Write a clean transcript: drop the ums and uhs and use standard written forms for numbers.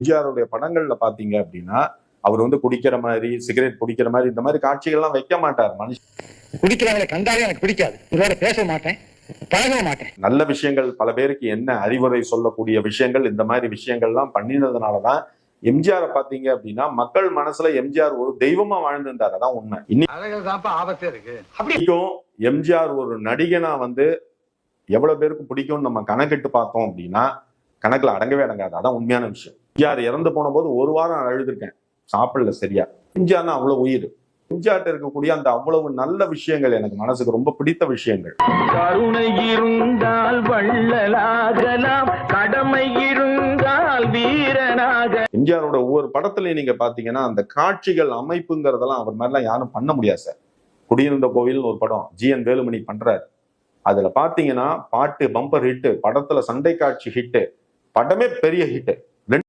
எம்ஜிஆருடைய படங்கள்ல பாத்தீங்க அப்படின்னா அவர் வந்து குடிக்கிற மாதிரி, சிகரெட் பிடிக்கிற மாதிரி இந்த மாதிரி காட்சிகள்லாம் வைக்க மாட்டார். மனுஷன் குடிக்கிறவங்களை கண்டாலே எனக்கு பிடிக்காது. இதோட பேச மாட்டேன், பழக மாட்டேன். நல்ல விஷயங்கள் பல பேருக்கு என்ன அறிவுரை சொல்லக்கூடிய விஷயங்கள் இந்த மாதிரி விஷயங்கள்லாம் பண்ணினதுனாலதான் எம்ஜிஆரை பாத்தீங்க அப்படின்னா மக்கள் மனசுல எம்ஜிஆர் ஒரு தெய்வமா வாழ்ந்திருந்தார். அதான் உண்மை. இன்னைக்கும் எம்ஜிஆர் ஒரு நடிகனா வந்து எவ்வளவு பேருக்கு பிடிக்கும்னு நம்ம கணக்கிட்டு பார்த்தோம் அப்படின்னா கணக்குல அடங்கவே அடங்காது. அதான் உண்மையான விஷயம். எம்ஜிஆர் இறந்து போன போது ஒரு வாரம் அழுதுருக்கேன், சாப்பிடல சரியா. எம்ஜிஆர்னா அவ்வளவு உயிர். எம்ஜிஆர்ட்ட இருக்கக்கூடிய அந்த அவ்வளவு நல்ல விஷயங்கள் எனக்கு மனசுக்கு ரொம்ப பிடித்த விஷயங்கள். கருணை இருந்தால் வள்ளலாகலாம், கடமை இருந்தால் வீரனாக. எம்ஜிஆரோட ஒவ்வொரு படத்துலயும் நீங்க பாத்தீங்கன்னா அந்த காட்சிகள் அமைப்புங்கிறதெல்லாம் அவர் மாதிரிலாம் யாரும் பண்ண முடியாது சார். குடியிருந்த கோவில் ஒரு படம் ஜி.என். வேலுமணி பண்றாரு. அதுல பாத்தீங்கன்னா பாட்டு பம்பர் ஹிட், படத்துல சண்டை காட்சி ஹிட், படமே பெரிய ஹிட்.